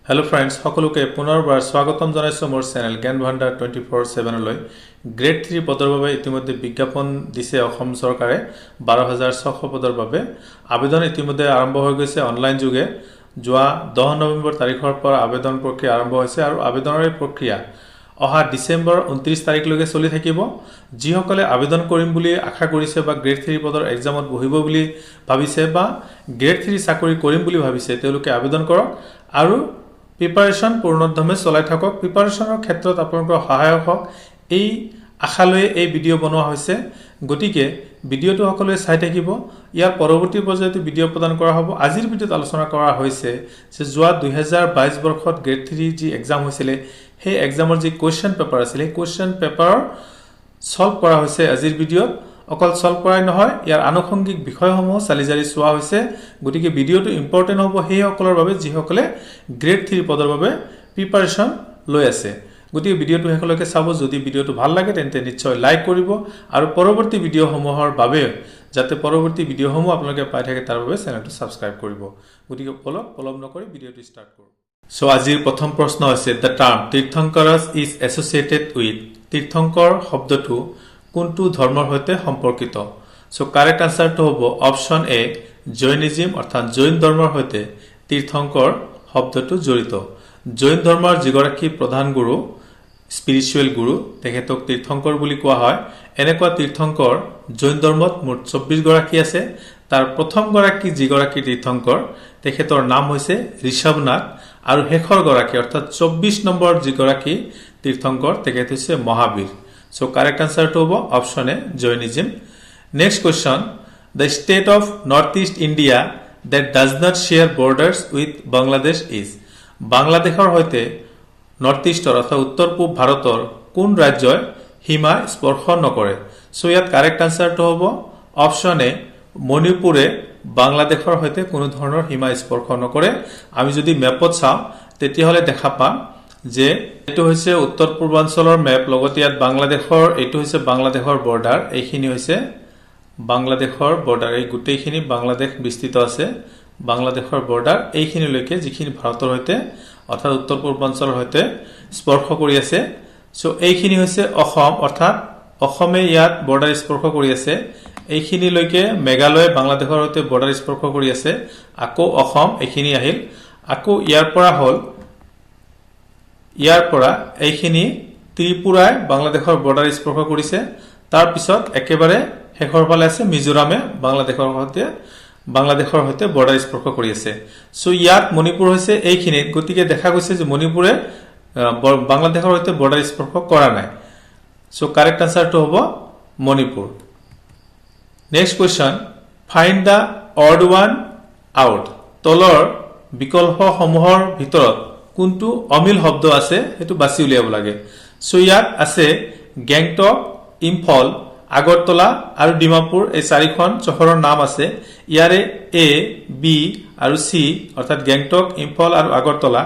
Hello friends সকলোকে পুনৰবাৰ স্বাগতম জনাইছো মোৰ চেনেল জ্ঞান ভাণ্ডাৰ 24/7 লৈ গ্ৰেড 3 পদৰ বাবে ইতিমধ্যে বিজ্ঞাপন দিছে অসম চৰকাৰে 12600 পদৰ বাবে আবেদন ইতিমধ্যে আৰম্ভ হৈ গৈছে অনলাইন যোগে যোৱা 10 নৱেম্বৰ তাৰিখৰ পৰা আবেদন প্ৰক্ৰিয়া আৰম্ভ হৈছে আৰু আবেদনৰ প্ৰক্ৰিয়া অহা ডিসেম্বৰ 29 তাৰিখলৈকে চলি থাকিব যিসকলে আবেদন কৰিম বুলি আশা কৰিছে বা গ্ৰেড 3 পদৰ এক্সামত বহিব বুলি ভাবিছে বা গ্ৰেড 3 চাকৰি কৰিম বুলি ভাবিছে তেওঁলোকে আবেদন কৰক আৰু প্ৰিপাৰেচন পূৰ্ণোদ্যমে চলাই থাকক প্ৰিপাৰেচনৰ ক্ষেত্ৰত আপোনালোকৰ সহায়ক হওক এই আশালৈ এই ভিডিও বনোৱা হৈছে গতিকে ভিডিওটো সকলোৱে চাই থাকিব ইয়াৰ পৰৱৰ্তী পৰ্যায়ত ভিডিও প্ৰদান কৰা হ'ব আজিৰ ভিডিওত আলোচনা কৰা হৈছে যে যোৱা 2022 বৰ্ষত গ্ৰেড 3 যি এক্সাম হৈছিল সেই এক্সামৰ যি কোৱেশ্চন পেপাৰ আছিল এই কোৱেশ্চন পেপাৰ সলভ কৰা হৈছে আজিৰ ভিডিওত অকল সলভ কৰাই নহয় ইয়াৰ আনুষংগিক বিষয়সমূহ চালিজাৰি চোৱা হৈছে গতিকে ভিডিওটো ইম্পৰ্টেন্ট হ'ব সেই সকলৰ বাবে যিসকলে গ্ৰেড 3 পদৰ বাবে প্ৰিপাৰেচন লৈ আছে গতিকে ভিডিওটো হেকলৈকে চাব যদি ভিডিওটো ভাল লাগে তেন্তে নিশ্চয় লাইক কৰিব আৰু পৰৱৰ্তী ভিডিওসমূহৰ বাবে যাতে পৰৱৰ্তী ভিডিওসমূহ আপোনালোকে পাই থাকে তাৰ বাবে চেনেলটো সাবস্ক্ৰাইব কৰিব গতিকে পলম নকৰি ভিডিওটো ষ্টাৰ্ট কৰো সো আজিৰ প্ৰথম প্ৰশ্ন হৈছে the term Tirthankaras is associated with Tirthankar শব্দটো কোনটো ধৰ্মৰ সৈতে সম্পৰ্কিত সো কাৰেক্ট আনসাৰটো হ'ব অপশন এ জৈনিজম অৰ্থাৎ জৈন ধৰ্মৰ সৈতে তীৰ্থংকৰ শব্দটো জড়িত জৈন ধৰ্মৰ যিগৰাকী প্ৰধান গুৰু স্পিৰিচুৱেল গুৰু তেখেতক তীৰ্থংকৰ বুলি কোৱা হয় এনেকুৱা তীৰ্থংকৰ জৈন ধৰ্মত মুঠ 24 গৰাকী আছে তাৰ প্ৰথম গৰাকী যিগৰাকী তীৰ্থংকৰ তেখেতৰ নাম হৈছে ঋষভনাথ আৰু শেষৰ গৰাকী অৰ্থাৎ 24 নম্বৰ যিগৰাকী তীৰ্থংকৰ তেখেত হৈছে Mahavir So correct answer to option A Jainism. Next question: the state of Northeast India that does not share borders with Bangladesh is Bangladeshor hoite Northeast অর্থাৎ উত্তর পূব ভাৰতৰ কোন ৰাজ্যই সীমা স্পৰ্শ নকৰে সো ইয়াত কাৰেক্ট আনসাৰ to হ'ব option A মণিপুৰে বাংলাদেশৰ হৈতে কোনো ধৰণৰ সীমা স্পৰ্শ নকৰে আমি যদি মেপত চাও তেতিয়াহলে দেখা পাম যে এটো হৈছে উত্তৰ পূৰ্বাঞ্চলৰ ম্যাপ লগতে ইয়াত বাংলাদেশৰ এটো হৈছে বাংলাদেশৰ বৰ্ডাৰ এইখিনি হৈছে বাংলাদেশৰ বৰ্ডাৰ এই গুটেইখিনি বাংলাদেশ বিস্তৃত আছে বাংলাদেশৰ বৰ্ডাৰ এইখিনি লৈকে যিখিনি ভাৰতৰ হৈতে অৰ্থাৎ উত্তৰ পূৰ্বাঞ্চলৰ হৈতে স্পৰ্শ কৰি আছে সো এইখিনি হৈছে অসম অৰ্থাৎ অসমে ইয়াত বৰ্ডাৰ স্পৰ্শ কৰি আছে এইখিনি লৈকে মেঘালয় বাংলাদেশৰ হৈতে বৰ্ডাৰ স্পৰ্শ কৰি আছে আকৌ অসম এইখিনি আহিল আকৌ ইয়াৰ পৰা হল ইয়াৰ পৰা এইখিনি ত্ৰিপুৰাই বাংলাদেশৰ বৰ্ডাৰ স্পৰ্শ কৰিছে তাৰ পিছত একেবাৰে শেষৰ ফালে আছে মিজোৰামে বাংলাদেশৰ হৈতে বৰ্ডাৰ স্পৰ্শ কৰি আছে সো ইয়াত মণিপুৰ হৈছে এইখিনি গতিকে দেখা গৈছে যে মণিপুৰে বাংলাদেশৰ হৈতে বৰ্ডাৰ স্পৰ্শ কৰা নাই সো কাৰেক্ট আনসাৰটো হ'ব মণিপুৰ নেক্সট কোৱেশ্চন ফাইন্ড দা অড ওয়ান আউট তলৰ বিকল্পসমূহৰ ভিতৰত কোনটো অমিল শব্দ আছে এটো বাছি উলিয়াব লাগে সো ইয়াত আছে গেংটক ইম্ফল আগৰতলা আৰু ডিমাপুৰ এই চাৰিখন চহৰৰ নাম আছে ইয়াৰে এ বি আৰু সি অৰ্থাৎ গেংটক ইম্ফল আৰু আগৰতলা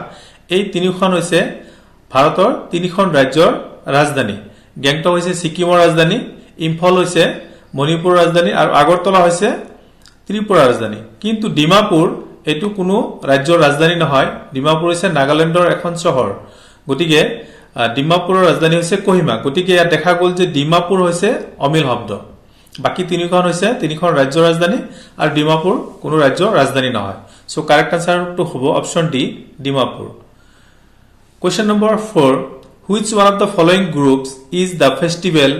এই তিনিখন হৈছে ভাৰতৰ তিনিখন ৰাজ্যৰ ৰাজধানী গেংটক হৈছে সিকিমৰ ৰাজধানী ইম্ফল হৈছে মণিপুৰৰ ৰাজধানী আৰু আগৰতলা হৈছে ত্ৰিপুৰাৰ ৰাজধানী কিন্তু ডিমাপুৰ এটো কোনো ৰাজ্যৰ ৰাজধানী নহয় ডিমাপুৰ হৈছে নাগালেণ্ডৰ এখন চহৰ গতিকে ডিমাপুৰৰ ৰাজধানী হৈছে কোহিমা গতিকে ইয়াত দেখা গল যে ডিমাপুৰ হৈছে অমিল শব্দ বাকি তিনিখন হৈছে তিনিখন ৰাজ্যৰ ৰাজধানী আৰু ডিমাপুৰ কোনো ৰাজ্যৰ ৰাজধানী নহয় সো কাৰেক্ট আনসাৰটো হ'ব option D Dimapur question number 4 which one of the following groups is the festival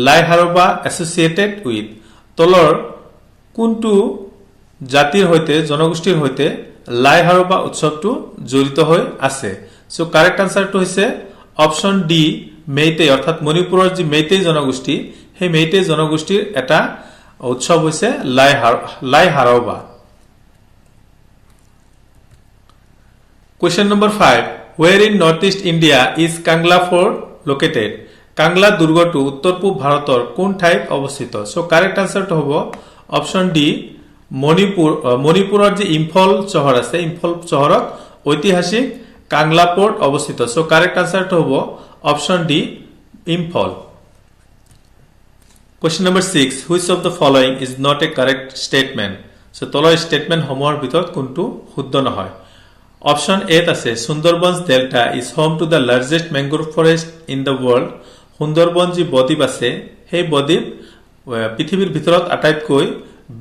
Lai Haroba associated with তলৰ কোনটো জাতিৰ হৈতে জনগোষ্ঠীৰ হৈতে লাই হাৰবা উৎসৱটো জড়িত হৈ আছে সো কাৰেক্ট আনসাৰটো হৈছে অপশন ডি মেইতেই অৰ্থাৎ মণিপুৰৰ যি মেইতেই জনগোষ্ঠী সেই মেইতেই জনগোষ্ঠীৰ এটা উৎসৱ হৈছে Lai Haraoba question number 5 where in northeast India is Kangla fort located Kangla দুৰ্গটো উত্তৰ পূব ভাৰতৰ কোন ঠাইত অৱস্থিত সো কাৰেক্ট আনসাৰটো হ'ব অপশন ডি মণিপুৰৰ যে ইম্ফল চহৰ আছে ইম্ফল চহৰত ঐতিহাসিক কাংলা পোৰ্ট অৱস্থিত সো কাৰেক্ট আনসাৰটো হ'ব option D Imphal question number 6 which of the following is not a correct statement so তলৰ স্টেটমেন্ট সমূহৰ ভিতৰত কোনটো শুদ্ধ নহয় অপশন এত আছে Sundarbans delta is home to the largest mangrove forest in the world Sundarban যি বদ্বীপ আছে সেই বদ্বীপ পৃথিৱীৰ ভিতৰত আটাইতকৈ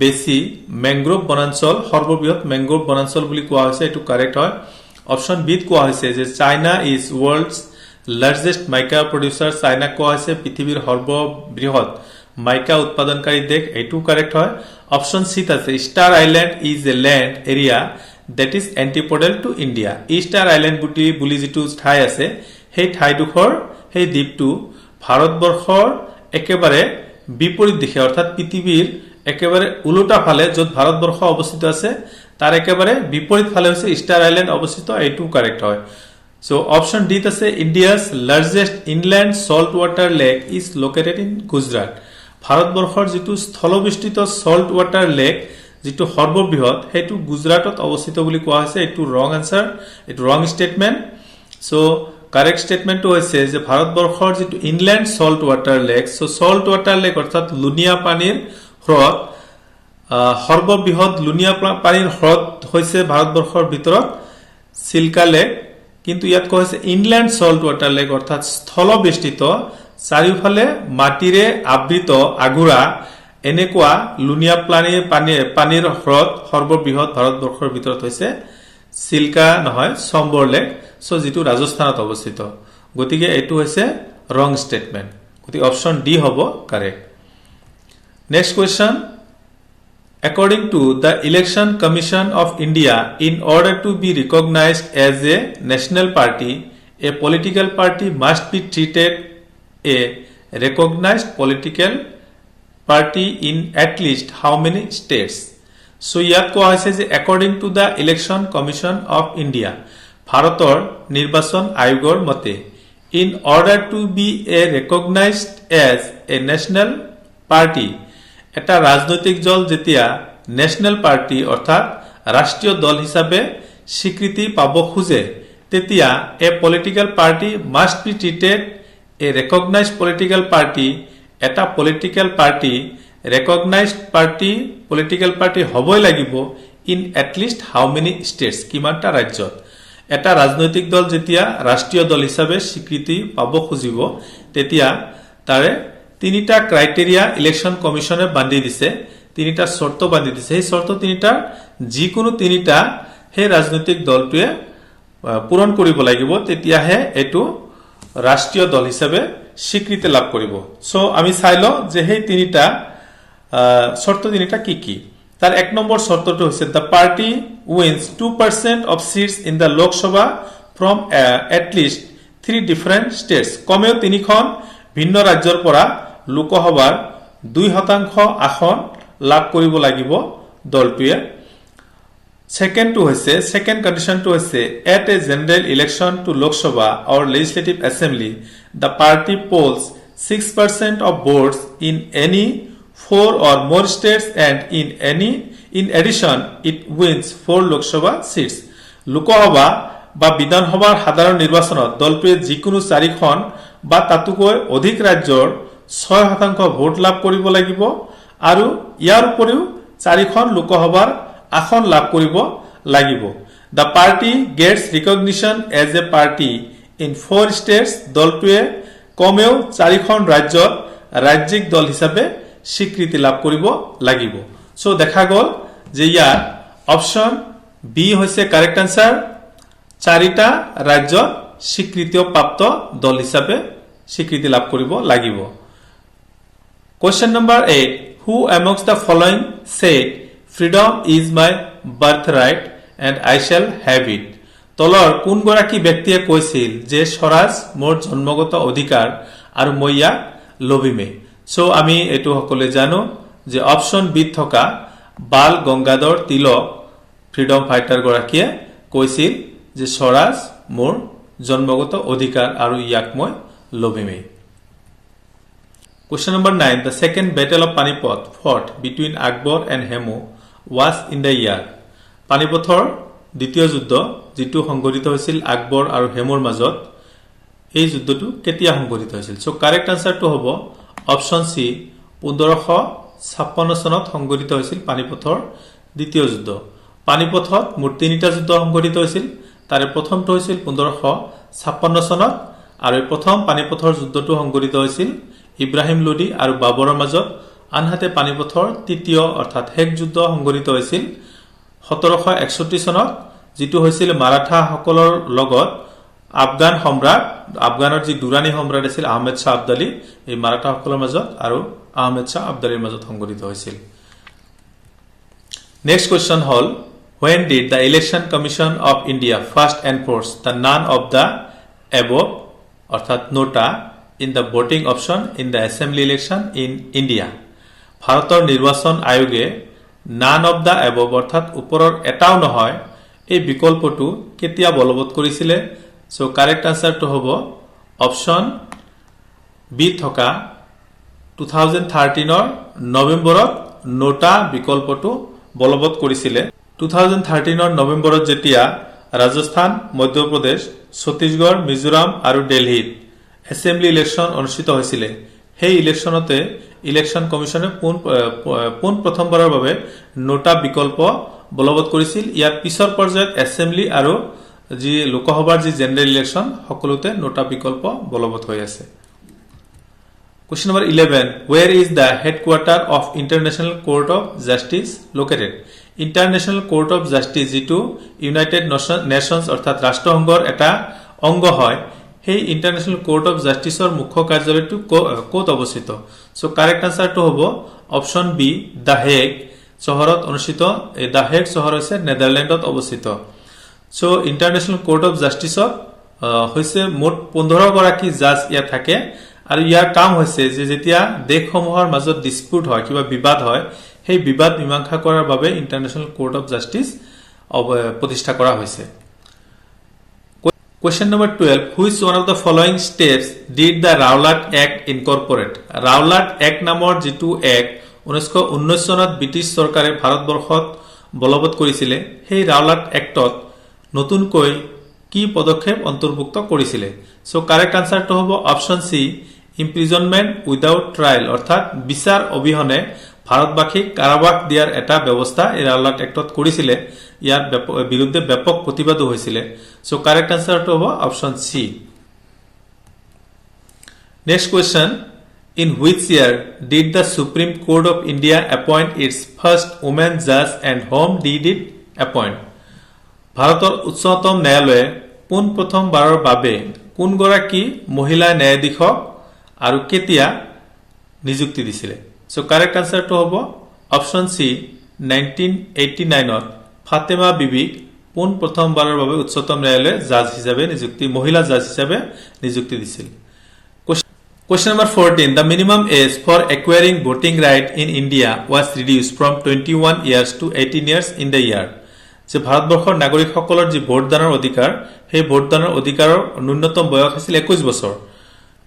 বেছি ম্যাংগ্ৰোভ বনাঞ্চল সৰ্ববৃহৎ ম্যাংগ্ৰোভ বনাঞ্চল বুলি কোৱা হৈছে এটো কাৰেক্ট হয় অপশন বি ত কোৱা হৈছে যে China is world's largest mica producer China কোৱা হৈছে পৃথিৱীৰ সৰ্ববৃহৎ মাইকা উৎপাদনকাৰী দেশ এটো কাৰেক্ট হয় অপশন সি ত আছে star island is a land area that is antipodal to India Easter Island বুলি যেটো ঠাই আছে সেই ঠাইডোখৰ সেই দ্বীপটো ভাৰতবৰ্ষৰ একেবাৰে বিপৰীত দিশে অৰ্থাৎ পৃথিৱীৰ একেবাৰে উল্টা ফালে যত ভাৰতবৰ্ষ অৱস্থিত আছে তাৰ একেবাৰে বিপৰীত ফালে হৈছে ইষ্টাৰ আইল্যান্ড অৱস্থিত এইটো কাৰেক্ট হয় সো অপশন ডি ত আছে India's largest inland salt water lake is located in Gujarat ভাৰতবৰ্ষৰ যেটো স্থলবেষ্টিত সল্ট ওয়াটাৰ লেক যেটো সৰ্ববৃহৎ হেতু গুজৰাটত অৱস্থিত বুলি কোৱা হৈছে এটো ৰং আনসাৰ এটো ৰং স্টেটমেন্ট সো কাৰেক্ট স্টেটমেন্টটো হৈছে যে ভাৰতবৰ্ষৰ যেটো inland salt water lake so salt water lake অৰ্থাৎ লুনিয়া পানীৰ হ্ৰদ সৰ্ববৃহৎ লুনিয়া পানীৰ হ্ৰদ হৈছে ভাৰতবৰ্ষৰ ভিতৰত চিল্কা লেক কিন্তু ইয়াত কোৱা হৈছে ইনল্যান্ড সল্ট ওয়াটাৰ লেক অৰ্থাৎ স্থলবেষ্টিত চাৰিওফালে মাটিৰে আবৃত আগুৰা এনেকুৱা লুনিয়া পানীৰ হ্ৰদ সৰ্ববৃহৎ ভাৰতবৰ্ষৰ ভিতৰত হৈছে চিল্কা নহয় সম্বৰ লেক সো যেটো ৰাজস্থানত অৱস্থিত গতিকে এটো হৈছে ৰং স্টেটমেন্ট গতিকে অপশন ডি হ'ব correct next question According to the Election Commission of India, in order to be recognized as a national party, a political party must be treated a recognized political party in at least how many states? So ইয়াত কোৱা হৈছে যে according to the Election Commission of India, ভাৰতৰ নিৰ্বাচন আয়োগৰ মতে in order to be a recognized as a national party এটা ৰাজনৈতিক দল যেতিয়া ন্যাশনাল পাৰ্টি অৰ্থাৎ ৰাষ্ট্ৰীয় দল হিচাপে স্বীকৃতি পাব খুজে তেতিয়া a political party must be treated a recognized political party এটা political party recognized party political party হ'বই লাগিব in at least how many states কিমানটা ৰাজ্যত এটা ৰাজনৈতিক দল যেতিয়া ৰাষ্ট্ৰীয় দল হিচাপে স্বীকৃতি পাব খুজিব তেতিয়া তাৰে তিনিটা ক্ৰাইটেৰিয়া ইলেকশন কমিশনে বান্ধি দিছে তিনিটা শৰ্ত বান্ধি দিছে এই শৰ্ত তিনিটা যিকোনো তিনিটা হে ৰাজনৈতিক দলটোৱে পূৰণ কৰিব লাগিব তেতিয়াহে এটো ৰাষ্ট্ৰীয় দল হিচাপে স্বীকৃতি লাভ কৰিব সো আমি চাইলো যে সেই তিনিটা শৰ্ত তিনিটা কি কি তাৰ এক নম্বৰ শর্তটো হৈছে the party wins 2% of seats in the Lok Sabha from at least 3 different states কমেও তিনিখন ভিন্ন ৰাজ্যৰ পৰা লোকসভাৰ 2% আসন লাভ কৰিব লাগিব দলটোৱে second condition to হৈছে at a general election to Lok Sabha or Legislative Assembly the party polls 6% of votes in any 4 or more states and in addition it wins 4 Lok Sabha seats Lok Sabha বা বিধানসভাৰ সাধাৰণ নিৰ্বাচনত দলটোৱে যিকোনো 4খন বা তাতকৈ অধিক ৰাজ্যৰ 6% ভোট লাভ কৰিব লাগিব আৰু ইয়াৰ উপৰিও 4খন লোকসভাৰ আসন লাভ কৰিব লাগিব the party gets recognition as a party in 4 states দলটোৱে কমেও 4খন ৰাজ্যত ৰাজ্যিক দল হিচাপে স্বীকৃতি লাভ কৰিব লাগিব সো দেখা গল যে ইয়াৰ অপশন বি হৈছে কাৰেক্ট আনসাৰ 4টা ৰাজ্যত স্বীকৃতিপ্ৰাপ্ত দল হিচাপে স্বীকৃতি লাভ কৰিব লাগিব Question number 8 Who amongst the following said freedom is my birthright and I shall have it তলৰ কোন গৰাকী ব্যক্তিয়ে কৈছিল যে স্বৰাজ মোৰ জন্মগত অধিকাৰ আৰু মই ইয়াক লভিমে সো আমি এটো সকলে জানো যে অপশন বি থকা বাল গংগাধৰ তিলক ফ্ৰিডম ফাইটাৰ গৰাকীয়ে কৈছিল যে স্বৰাজ মোৰ জন্মগত অধিকাৰ আৰু ইয়াক মই লভিমে Question number 9 The second battle of Panipat fought between Akbar and Hemu was in the year Panipathor দ্বিতীয় যুদ্ধ যেটো সংঘটিত হৈছিল আকবৰ আৰু হেমুৰ মাজত এই যুদ্ধটো কেতিয়া সংঘটিত হৈছিল সো কাৰেক্ট আনসাৰটো হ'ব অপশন সি 1556 চনত সংঘটিত হৈছিল পানিপথৰ দ্বিতীয় যুদ্ধ পানিপথত মুঠ তিনিটা যুদ্ধ সংঘটিত হৈছিল তাৰে প্ৰথমটো হৈছিল 1556 চনত আৰু এই প্ৰথম পানিপথৰ যুদ্ধটো সংঘটিত হৈছিল ইব্ৰাহিম লোডি আৰু বাবৰৰ মাজত। আনহাতে পানিপথৰ তৃতীয় অৰ্থাৎ শেষ যুদ্ধ সংঘটিত হৈছিল 1761 চনত, যিটো হৈছিল মাৰাঠাসকলৰ লগত আফগান সম্ৰাট, আফগানৰ যি দুৰাণী সম্ৰাট আছিল আহমেদ শ্বাহ আব্দালী, এই মাৰাঠাসকলৰ মাজত আৰু আহমেদ শ্বাহ আব্দালীৰ মাজত সংঘটিত হৈছিল। নেক্সট কুৱেশ্যন হ'ল, when did the Election Commission of India first enforce the none of the above অর্থাৎ নোটা in the voting option in the assembly election in India? ভাৰতৰ নিৰ্বাচন আয়োগে none of the above অৰ্থাৎ ওপৰৰ এটাও নহয় এই বিকল্পটো কেতিয়া বলবৎ কৰিছিলে? সো কাৰেক্ট আনসাৰটো হ'ব অপশ্যন বি থকা 2013 নৱেম্বৰত নোটা বিকল্পটো বলবৎ কৰিছিলে। 2013 নৱেম্বৰত যেতিয়া ৰাজস্থান, মধ্যপ্ৰদেশ, ছত্তীশগড়, মিজোৰাম আৰু দিল্লীত এছেম্বলি ইলেকশ্যন অনুষ্ঠিত হৈছিলে, সেই ইলেকশ্যনতে ইলেকশ্যন কমিশনে পোন প্ৰথমবাৰৰ বাবে নোটা বিকল্প বলবৎ কৰিছিল। ইয়াৰ পিছৰ পৰ্যায়ত এছেম্বলি আৰু যি লোকসভাৰ যি জেনেৰেল ইলেকশ্যন সকলোতে নোটা বিকল্প বলবৎ হৈ আছে। Question number 11. Where is the headquarter of International Court of Justice located? International Court of Justice যিটো ইউনাইটেড নেশ্যনছ অৰ্থাৎ ৰাষ্ট্ৰসংঘৰ এটা অংগ হয়, সেই ইণ্টাৰনেশ্যনেল কোৰ্ট অফ জাষ্টিছৰ মুখ্য কাৰ্যালয়টো ক'ত অৱস্থিত? সো কাৰেক্ট আনসাৰটো হ'ব অপশ্যন বি, দ্য হেগ চহৰত অনুষ্ঠিত। এই দ্য হেগ চহৰ হৈছে নেদাৰলেণ্ডত অৱস্থিত। সো ইণ্টাৰনেশ্যনেল কোৰ্ট অফ জাষ্টিছত হৈছে মুঠ 15 গৰাকী জাজ ইয়াত থাকে আৰু ইয়াৰ কাম হৈছে যে যেতিয়া দেশসমূহৰ মাজত ডিসপিউট হয়, কিবা বিবাদ হয়, সেই বিবাদ মীমাংসা কৰাৰ বাবে ইণ্টাৰনেশ্যনেল কোৰ্ট অফ জাষ্টিছ প্ৰতিষ্ঠা কৰা হৈছে। Question number 12. Which one of the following steps did the Rowlatt Act incorporate? Rowlatt Act নামৰ যিটো এক্ট 1919 চনত ব্ৰিটিছ চৰকাৰে ভাৰতবৰ্ষত বলবৎ কৰিছিলে, সেই ৰাওলাট এক্টত নতুনকৈ কি পদক্ষেপ অন্তৰ্ভুক্ত কৰিছিলে? সো কাৰেক্ট আনসাৰটো হ'ব অপশ্যন সি, ইমপ্ৰিজনমেন্ট উইদাউট ট্ৰায়েল অৰ্থাৎ বিচাৰ অবিহনে ভাৰতবাসীক কাৰাবাস দিয়াৰ এটা ব্যৱস্থা এই ৰাওলাট এক্টত কৰিছিলে। ইয়াৰ বিৰুদ্ধে ব্যাপক প্ৰতিবাদো হৈছিলে। সো কাৰেক্ট আনসাৰটো হ'ব option C. Next question, in which year did the Supreme Court of India appoint its first woman judge and whom did it appoint? ভাৰতৰ উচ্চতম ন্যায়ালয়ে পোন প্ৰথমবাৰৰ বাবে কোনগৰাকী মহিলা ন্যায়াধীশক আৰু কেতিয়া নিযুক্তি দিছিলে? সো কাৰেক্ট আনসাৰটো হ'ব অপশ্যন সি, 1989ত ফাতেমা বিবিক পোন প্ৰথমবাৰৰ বাবে উচ্চতম ন্যায়ালয়ে জাজ হিচাপে মহিলা জাজ হিচাপে নিযুক্তি দিছিল। Question number 14. The minimum age for acquiring voting right in India was reduced from 21 years to 18 years in the year. যে ভাৰতবৰ্ষৰ নাগৰিকসকলৰ যি ভোটদানৰ অধিকাৰ, সেই ভোটদানৰ অধিকাৰৰ ন্যূনতম বয়স আছিল 21 বছৰ।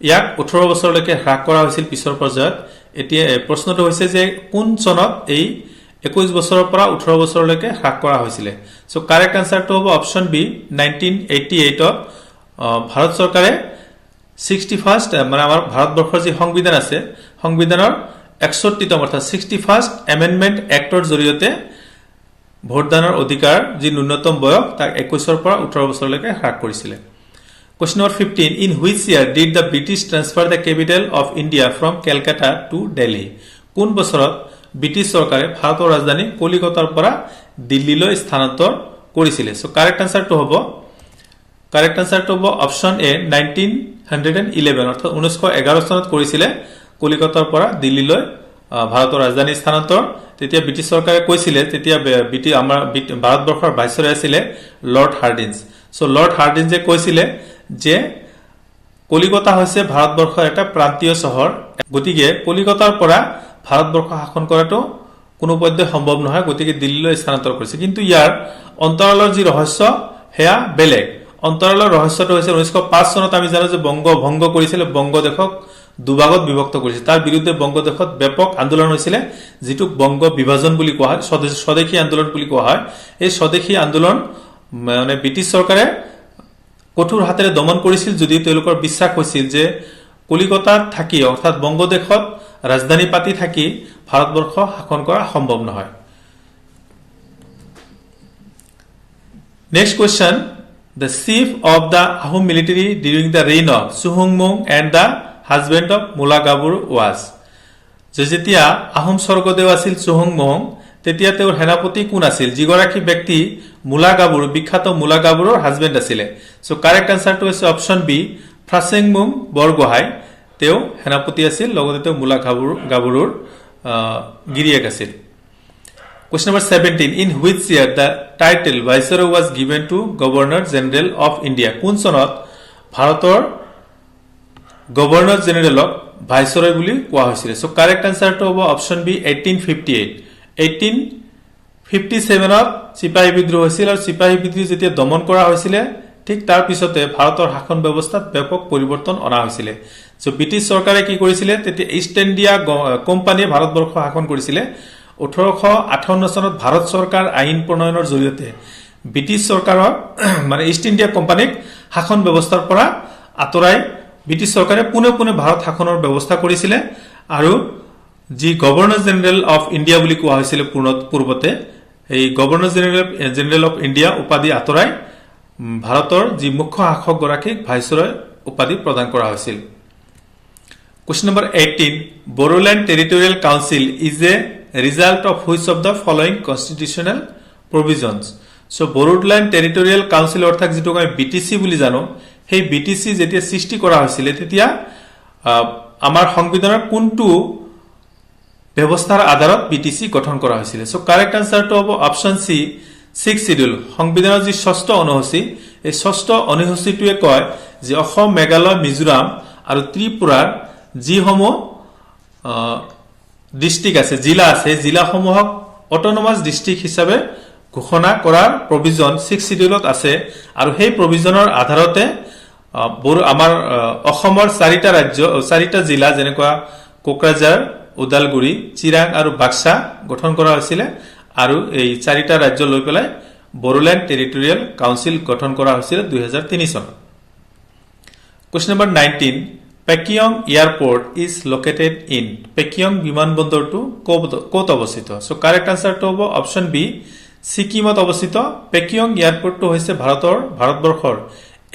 ইয়াক 18 বছৰলৈকে হ্ৰাস কৰা হৈছিল পিছৰ পৰ্যায়ত। এতিয়া প্ৰশ্নটো হৈছে যে কোন চনত এই 21 বছৰৰ পৰা 18 বছৰলৈকে হ্ৰাস কৰা হৈছিলে? সো কাৰেক্ট আনসাৰটো হ'ব অপশ্যন বি, 1988ত ভাৰত চৰকাৰে 61st মানে আমাৰ ভাৰতবৰ্ষৰ যি সংবিধান আছে, সংবিধানৰ 61তম অৰ্থাৎ 61st এমেণ্ডমেণ্ট এক্টৰ জৰিয়তে ভোটদানৰ অধিকাৰ যি ন্যূনতম বয়স তাক 21ৰ পৰা 18 বছৰলৈকে হ্ৰাস কৰিছিলে। Question number 15. In which year did the British transfer the capital of India from Calcutta to Delhi? কোন বছৰত ব্ৰিটিছ চৰকাৰে ভাৰতৰ ৰাজধানী কলিকতাৰ পৰা দিল্লীলৈ স্থানান্তৰ কৰিছিলে? সো কাৰেক্ট আনসাৰটো হ'ব অপশ্যন এ, 1911 অৰ্থাৎ 1911 চনত কৰিছিলে কলিকতাৰ পৰা দিল্লীলৈ ভাৰতৰ ৰাজধানী স্থানান্তৰ। তেতিয়া ব্ৰিটিছ চৰকাৰে কৈছিলে, তেতিয়া আমাৰ ভাৰতবৰ্ষৰ ভাইচৰয় আছিলে লৰ্ড হাৰ্ডিঞ্জ। সো লৰ্ড হাৰ্ডিঞ্জে কৈছিলে যে কলিকতা হৈছে ভাৰতবৰ্ষৰ এটা প্ৰান্তীয় চহৰ, গতিকে কলিকতাৰ পৰা ভাৰতবৰ্ষ শাসন কৰাটো কোনোপধ্যে সম্ভৱ নহয়, গতিকে দিল্লীলৈ স্থানান্তৰ কৰিছে। কিন্তু ইয়াৰ অন্তৰালৰ যি ৰহস্য সেয়া বেলেগ। অন্তৰালৰ ৰহস্যটো হৈছে 1905 চনত আমি জানো যে বংগ ভংগ কৰিছিলে, বংগদেশক দুভাগত বিভক্ত কৰিছিল। তাৰ বিৰুদ্ধে বংগদেশত ব্যাপক আন্দোলন হৈছিলে, যিটোক বংগ বিভাজন বুলি কোৱা হয়, স্বদেশী আন্দোলন বুলি কোৱা হয়। এই স্বদেশী আন্দোলন মানে ব্ৰিটিছ চৰকাৰে কঠোৰ হাতেৰে দমন কৰিছিল, যদিও তেওঁলোকৰ বিশ্বাস হৈছিল যে কলিকতাত থাকি অৰ্থাৎ বংগদেশত ৰাজধানী পাতি থাকি ভাৰতবৰ্ষ শাসন কৰা সম্ভৱ নহয়। Next question, The chief of the Ahom military during the reign of Suhungmung and the husband of Mulagabur was. যেতিয়া আহোম স্বৰ্গদেউ আছিল চুহুংমুং তেতিয়া তেওঁৰ সেনাপতি কোন আছিল যিগৰাকী ব্যক্তি মুলাগাবুৰ বিখ্যাত মুলাগাবুৰৰ হাজবেণ্ড আছিলে সো কাৰেক্ট আনসাৰটো হৈছে অপচন বি ফ্ৰাসেংমুং বৰগোহাই তেওঁ সেনাপতি আছিল লগতে তেওঁ মুলাগাবুৰৰ গিৰিয়েক আছিল Question number 17 In which year the title Viceroy was given to Governor General of India কোন চনত ভাৰতৰ গভৰ্ণৰ জেনেৰেলক ভাইসৰয় বুলি কোৱা হৈছিল সো কাৰেক্ট আনসাৰটো হ'ব অপচন বি 1858 1857 ত সিপাহী বিদ্ৰোহ হৈছিল আৰু সিপাহী বিদ্ৰোহ যেতিয়া দমন কৰা হৈছিল ঠিক তাৰ পিছতে ভাৰতৰ শাসন ব্যৱস্থাত ব্যাপক পৰিৱৰ্তন অনা হৈছিল সো ব্ৰিটিছ চৰকাৰে কি কৰিছিল তেতিয়া ইষ্ট ইণ্ডিয়া কোম্পানীয়ে ভাৰতবৰ্ষ শাসন কৰিছিল 1858 চনত ভাৰত চৰকাৰ আইন প্ৰণয়নৰ জৰিয়তে ব্ৰিটিছ চৰকাৰৰ মানে ইষ্ট ইণ্ডিয়া কোম্পানীক শাসন ব্যৱস্থাৰ পৰা আতৰাই ব্ৰিটিছ চৰকাৰে পুনে পুনে ভাৰত শাসনৰ ব্যৱস্থা কৰিছিল আৰু যি গভৰ্ণৰ জেনেৰেল অফ ইণ্ডিয়া বুলি কোৱা হৈছিল পূৰ্বতে এই গভৰ্ণৰ জেনেৰেল অফ ইণ্ডিয়া উপাধি আতৰাই ভাৰতৰ যি মুখ্য শাসক গৰাকীক ভাইসৰয় উপাধি প্ৰদান কৰা হৈছিল Question number 18 Bodoland Territorial Council is a result of which of the following constitutional provisions so Bodoland Territorial Council অৰ্থাৎ যেটো আমি BTC বুলি জানো সেই BTC যেতিয়া সৃষ্টি কৰা হৈছিল তেতিয়া আমাৰ সংবিধানৰ কোনটো ব্যৱস্থাৰ আধাৰত BTC গঠন কৰা হৈছিল সো কাৰেক্ট আনসাৰটো হ'ব অপচন সি 6 শিডিউল সংবিধানৰ যি ষষ্ঠ অনুসূচী এই ষষ্ঠ অনুসূচীটোৱে কয় যে অসম মেঘালয় মিজোৰাম আৰু ত্ৰিপুৰাৰ যিসমূহ ডিস্ট্ৰিক্ট আছে জিলা আছে জিলাসমূহক অটোনমাস ডিস্ট্ৰিক্ট হিচাপে ঘোষণা কৰাৰ প্ৰভিজন 6 শিডিউলত আছে আৰু সেই প্ৰভিজনৰ আধাৰতে আমাৰ অসমৰ চাৰিটা ৰাজ্য চাৰিটা জিলা যেনেকুৱা কোকৰাঝাৰ উদালগুৰি চিৰাং আৰু বাক্সা গঠন কৰা হৈছিল আৰু এই চাৰিটা ৰাজ্য লৈ পেলাই বড়োলেণ্ড টেৰিটৰিয়েল কাউন্সিল গঠন কৰা হৈছিল 2003 চনত Question number 19 Pakyong Airport is located in Pakyong বিমানবন্দৰটো ক'ত অৱস্থিত সো কাৰেক্ট আনসাৰটো হ'ব অপচন বি সিকিমত অৱস্থিত Pakyong এয়াৰপৰ্টটো হৈছে ভাৰতবৰ্ষৰ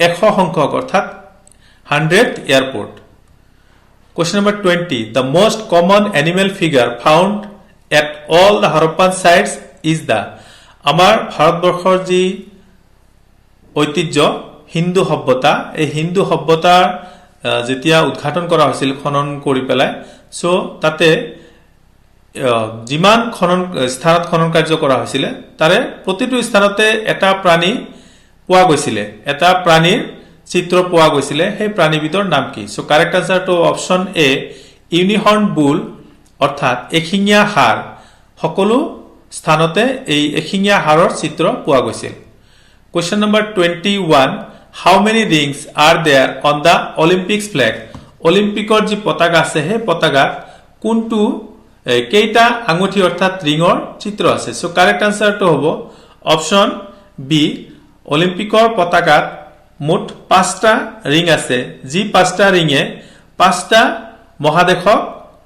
100 সংখ্যক অৰ্থাৎ 100th airport Question number 20 The most common animal figure found at all the Harappan sites is the আমাৰ ভাৰতবৰ্ষৰ যি ঐতিহ্য হিন্দু সভ্যতা এই হিন্দু সভ্যতা যেতিয়া উদ্ঘাটন কৰা হৈছিল খনন কৰি পেলাই সো তাতে যিমান স্থানত খনন কাৰ্য কৰা হৈছিল তাৰে প্ৰতিটো স্থানতে এটা প্ৰাণী পোৱা গৈছিল এটা প্ৰাণীৰ চিত্ৰ পোৱা গৈছিল সেই প্ৰাণীবিধৰ নাম কি সো কাৰেক্ট আনসাৰটো অপচন এ ইউনিহৰ্ন বুল অৰ্থাৎ এখিঙীয়া হাড় সকলো স্থানতে এই এখিঙীয়া হাড়ৰ চিত্ৰ পোৱা গৈছিল Question number 21 How many rings are there on the Olympics flag Olympic-ৰ যি পতাকা আছে হে পতাকা কোনটো কেইটা আঙুঠি অৰ্থাৎ ৰিঙৰ চিত্ৰ আছে সো কাৰেক্ট আনসাৰটো হ'ব অপচন বি অলিম্পিকৰ পতাকাত মোট 5টা ৰিং আছে যি 5টা ৰিঙে 5টা মহাদেশক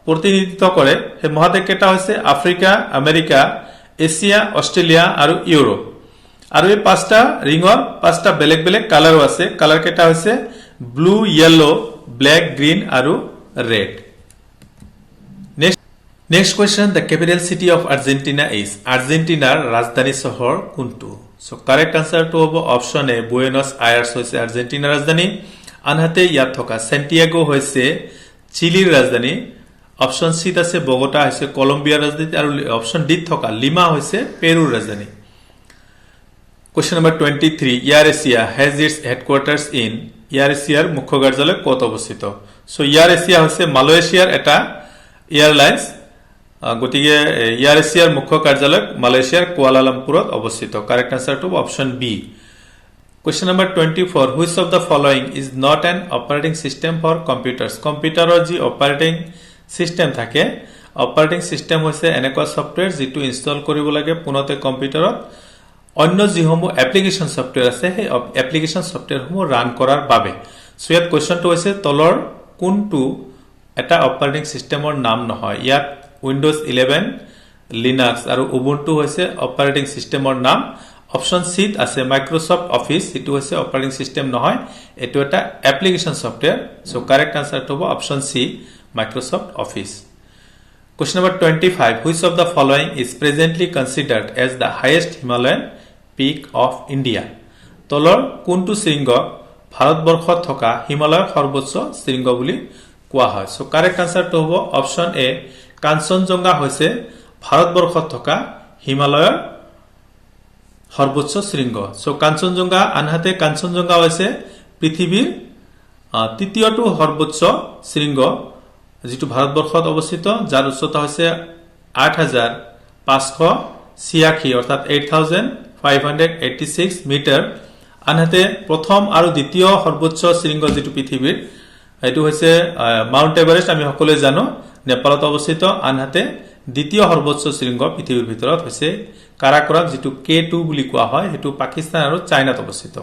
প্ৰতিনিধিত্ব কৰে হে মহাদেশ কেইটা হৈছে আফ্ৰিকা আমেৰিকা এছিয়া অষ্ট্ৰেলিয়া আৰু ইউৰোপ আৰু এই 5টা ৰিঙৰ 5টা বেলেগ বেলেগ কালাৰ আছে কালাৰ কেইটা হৈছে ব্লু ইয়েলো ব্ল্যাক গ্ৰীন আৰু red Next question the capital city of Argentina is Argentinaৰ ৰাজধানী চহৰ কোনটো সো কাৰেক্ট আনসাৰটো হ'ব অপচন এ বুয়েনস আয়াৰ্স হৈছে আৰ্জেন্টিনাৰ ৰাজধানী আনহাতে ইয়াত থকা সেন্টিয়াগো হৈছে চিলিৰ ৰাজধানী অপচন সি ত আছে বগোটা হৈছে কলম্বিয়াৰ ৰাজধানী আৰু অপচন ডি থকা লিমা হৈছে পেৰুৰ ৰাজধানী Question number 23 Air Asia has its headquarters in Air Asiaৰ মুখ্য কাৰ্যালয় ক'ত অৱস্থিত সো Air Asia হৈছে মালয়েছিয়াৰ এটা এয়াৰলাইন্স গতিকে Air Asiaৰ মুখ্য কাৰ্যালয় মালয়েছিয়াৰ কুয়ালালামপুৰত অৱস্থিত কাৰেক্ট আনসাৰটো option B Question number 24 Which of the following is not an operating system for computers কম্পিউটাৰৰ যি অপাৰেটিং সিস্টেম থাকে অপাৰেটিং সিস্টেম হৈছে এনেকুৱা সফটওয়্যাৰ যেটো ইনষ্টল কৰিব লাগে পুনতে কম্পিউটাৰত অন্য যিসমূহ এপ্লিকেশন সফটওয়্যাৰ আছে সেই এপ্লিকেশন সফটওয়্যাৰসমূহ ৰান কৰাৰ বাবে সো ইয়াত কোৱেশ্চনটো হৈছে তলৰ কোনটো এটা অপাৰেটিং সিস্টেমৰ নাম নহয় ইয়াত উইন্ডোজ 11 লিনাক্স আৰু উবুন্টু হৈছে অপাৰেটিং সিস্টেমৰ নাম অপশন সিত আছে মাইক্রোসফট অফিস, এটো হৈছে অপারেটিং সিস্টেম নহয়, এটো এটা application software. So correct answer হবে option C Microsoft office. Question number 25. Which of the following is presently considered as the highest Himalayan peak of India? তলৰ কোনটো শৃংগ ভাৰতবৰ্ষত থকা হিমালয়ৰ সৰ্বোচ্চ শৃংগ বুলি কোৱা হয়? সো কাৰেক্ট আনসাৰটো হ'ব অপশন এ কাঞ্চনজঙ্ঘা হৈছে ভাৰতবৰ্ষত থকা হিমালয়ৰ সৰ্বোচ্চ শৃঙ্গ। সো কাঞ্চনজঙ্ঘা, আনহাতে কাঞ্চনজঙ্ঘা হৈছে পৃথিৱীৰ তৃতীয়টো সৰ্বোচ্চ শৃঙ্গ, যেটো ভাৰতবৰ্ষত অৱস্থিত, যাৰ উচ্চতা হৈছে ৮৫৮৬ অৰ্থাৎ ৮৫86 মিটাৰ। আনহাতে প্ৰথম আৰু দ্বিতীয় সৰ্বোচ্চ শৃঙ্গ যেটো পৃথিৱীৰ, এটো হৈছে মাউণ্ট এভাৰেষ্ট, আমি সকলোৱে জানো, নেপালত অৱস্থিত। আনহাতে দ্বিতীয় সৰ্বোচ্চ শৃঙ্গ পৃথিৱীৰ ভিতৰত হৈছে কাৰাকোৰাম, যেটো K2 বুলি কোৱা হয়, হেতু পাকিস্তান আৰু চাইনাত অৱস্থিত।